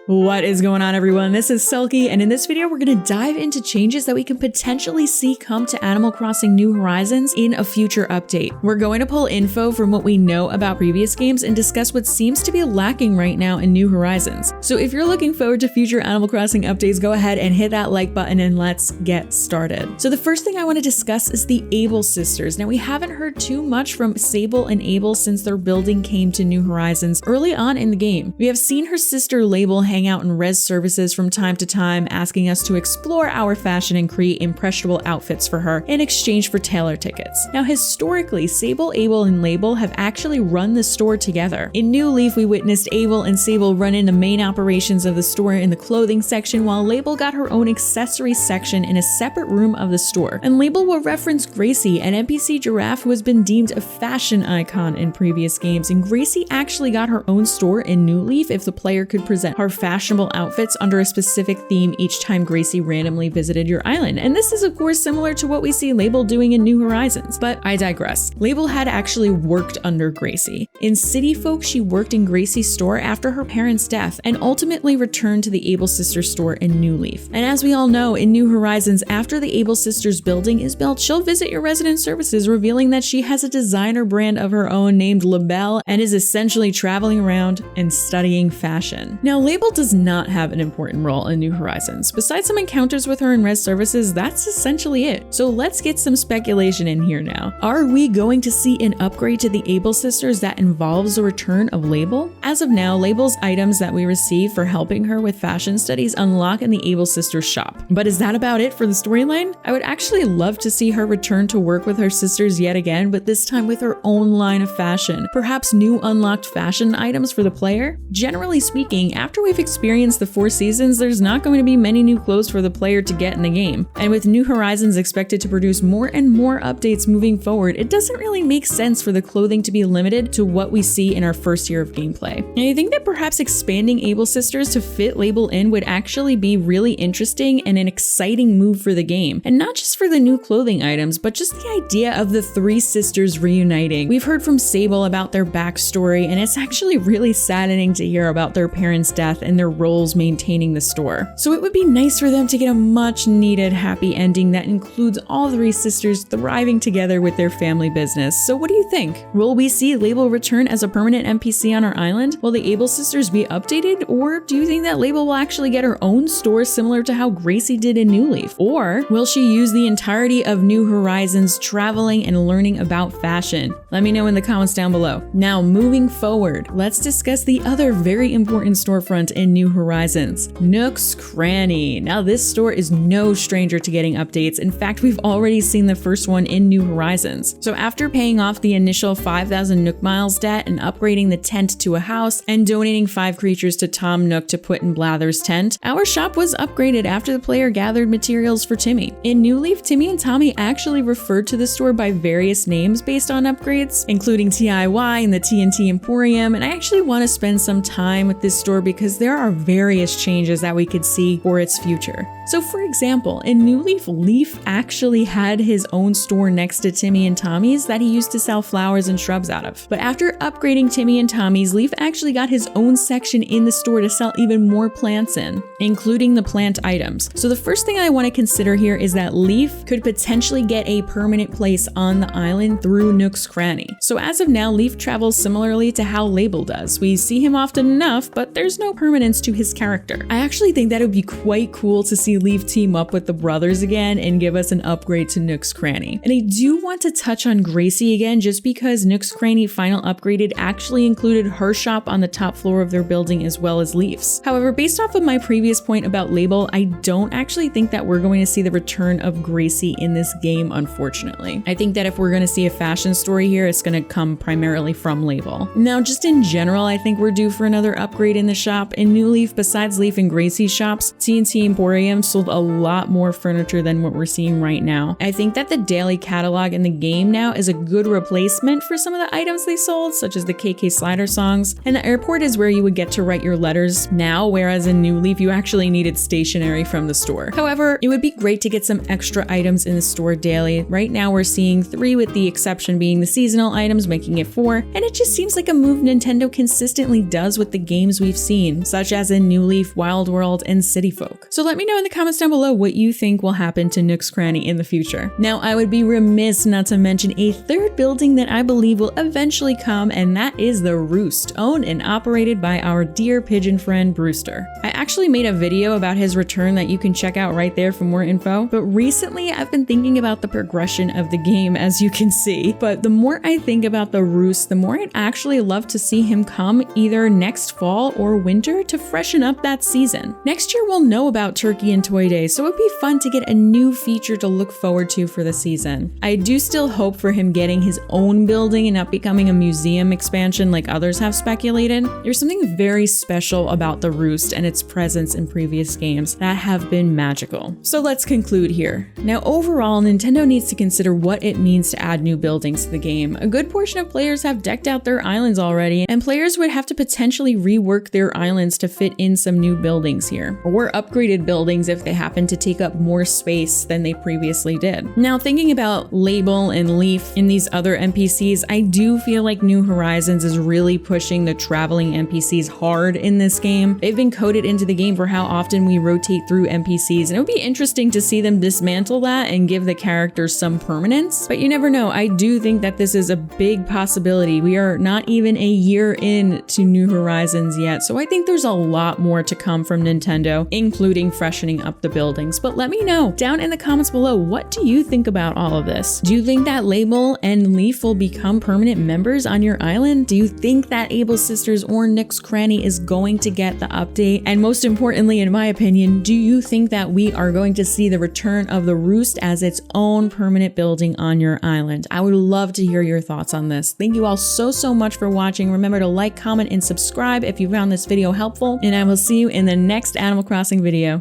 What is going on, everyone? This is Selkie, and in this video we're going to dive into changes that we can potentially see come to Animal Crossing New Horizons in a future update. We're going to pull info from what we know about previous games and discuss what seems to be lacking right now in New Horizons. So if you're looking forward to future Animal Crossing updates, go ahead and hit that like button and let's get started. So the first thing I want to discuss is the Able sisters. Now, we haven't heard too much from Sable and Able since their building came to New Horizons early on in the game. We have seen her sister Lable hang out in res services from time to time, asking us to explore our fashion and create impressionable outfits for her in exchange for tailor tickets. Now, historically, Sable, Able, and Lable have actually run the store together. In New Leaf, we witnessed Able and Sable run in the main operations of the store in the clothing section, while Lable got her own accessories section in a separate room of the store. And Lable will reference Gracie, an NPC giraffe who has been deemed a fashion icon in previous games, and Gracie actually got her own store in New Leaf if the player could present her fashionable outfits under a specific theme each time Gracie randomly visited your island. And this is of course similar to what we see Lable doing in New Horizons, but I digress. Lable had actually worked under Gracie. In City Folk, she worked in Gracie's store after her parents' death and ultimately returned to the Able Sisters store in New Leaf. And as we all know, in New Horizons, after the Able Sisters building is built, she'll visit your resident services, revealing that she has a designer brand of her own named Lable and is essentially traveling around and studying fashion. Now, Lable does not have an important role in New Horizons. Besides some encounters with her in res services, that's essentially it. So let's get some speculation in here now. Are we going to see an upgrade to the Able sisters that involves the return of Lable? As of now, Lable's items that we receive for helping her with fashion studies unlock in the Able sisters shop. But is that about it for the storyline? I would actually love to see her return to work with her sisters yet again, but this time with her own line of fashion. Perhaps new unlocked fashion items for the player? Generally speaking, after we've experienced the 4 seasons, there's not going to be many new clothes for the player to get in the game. And with New Horizons expected to produce more and more updates moving forward, it doesn't really make sense for the clothing to be limited to what we see in our first year of gameplay. And I think that perhaps expanding Able Sisters to fit Lable in would actually be really interesting and an exciting move for the game. And not just for the new clothing items, but just the idea of the 3 sisters reuniting. We've heard from Sable about their backstory, and it's actually really saddening to hear about their parents' death and their roles maintaining the store. So it would be nice for them to get a much needed happy ending that includes all 3 sisters thriving together with their family business. So what do you think? Will we see Lable return as a permanent NPC on our island? Will the Able sisters be updated? Or do you think that Lable will actually get her own store similar to how Gracie did in New Leaf? Or will she use the entirety of New Horizons traveling and learning about fashion? Let me know in the comments down below. Now, moving forward, let's discuss the other very important storefront in New Horizons, Nook's Cranny. Now, this store is no stranger to getting updates. In fact, we've already seen the first one in New Horizons. So after paying off the initial 5,000 Nook miles debt and upgrading the tent to a house and donating 5 creatures to Tom Nook to put in Blather's tent, our shop was upgraded after the player gathered materials for Timmy. In New Leaf, Timmy and Tommy actually referred to the store by various names based on upgrades, including TIY and the TNT Emporium, and I actually want to spend some time with this store because there are various changes that we could see for its future. So for example, in New Leaf, Leaf actually had his own store next to Timmy and Tommy's that he used to sell flowers and shrubs out of. But after upgrading Timmy and Tommy's, Leaf actually got his own section in the store to sell even more plants in, including the plant items. So the first thing I want to consider here is that Leaf could potentially get a permanent place on the island through Nook's Cranny. So as of now, Leaf travels similarly to how Lable does. We see him often enough, but there's no permanence to his character. I actually think that it would be quite cool to see Leaf team up with the brothers again and give us an upgrade to Nook's Cranny. And I do want to touch on Gracie again, just because Nook's Cranny final upgraded actually included her shop on the top floor of their building as well as Leaf's. However, based off of my previous point about Lable, I don't actually think that we're going to see the return of Gracie in this game, unfortunately. I think that if we're going to see a fashion story here, it's going to come primarily from Lable. Now, just in general, I think we're due for another upgrade in the shop. In New Leaf, besides Leaf and Gracie's shops, TNT Emporium sold a lot more furniture than what we're seeing right now. I think that the daily catalog in the game now is a good replacement for some of the items they sold, such as the KK Slider songs, and the airport is where you would get to write your letters now, whereas in New Leaf you actually needed stationery from the store. However, it would be great to get some extra items in the store daily. Right now we're seeing 3, with the exception being the seasonal items, making it 4, and it just seems like a move Nintendo consistently does with the games we've seen, such such as in New Leaf, Wild World, and City Folk. So let me know in the comments down below what you think will happen to Nook's Cranny in the future. Now, I would be remiss not to mention a third building that I believe will eventually come, and that is the Roost, owned and operated by our dear pigeon friend Brewster. I actually made a video about his return that you can check out right there for more info, but recently I've been thinking about the progression of the game, as you can see. But the more I think about the Roost, the more I'd actually love to see him come either next fall or winter to freshen up that season. Next year we'll know about Turkey and Toy Days, so it'd be fun to get a new feature to look forward to for the season. I do still hope for him getting his own building and not becoming a museum expansion like others have speculated. There's something very special about the Roost and its presence in previous games that have been magical. So let's conclude here. Now, overall, Nintendo needs to consider what it means to add new buildings to the game. A good portion of players have decked out their islands already, and players would have to potentially rework their islands to fit in some new buildings here, or upgraded buildings if they happen to take up more space than they previously did. Now, thinking about Lable and Lief in these other NPCs, I do feel like New Horizons is really pushing the traveling NPCs hard in this game. They've been coded into the game for how often we rotate through NPCs, and it would be interesting to see them dismantle that and give the characters some permanence. But you never know, I do think that this is a big possibility. We are not even a year in to New Horizons yet, so I think there's a lot more to come from Nintendo, including freshening up the buildings. But let me know down in the comments below, what do you think about all of this? Do you think that Lable and Lief will become permanent members on your island? Do you think that Able Sisters or Nook's Cranny is going to get the update? And most importantly, in my opinion, do you think that we are going to see the return of the Roost as its own permanent building on your island? I would love to hear your thoughts on this. Thank you all so much for watching. Remember to like, comment, and subscribe if you found this video helpful, and I will see you in the next Animal Crossing video.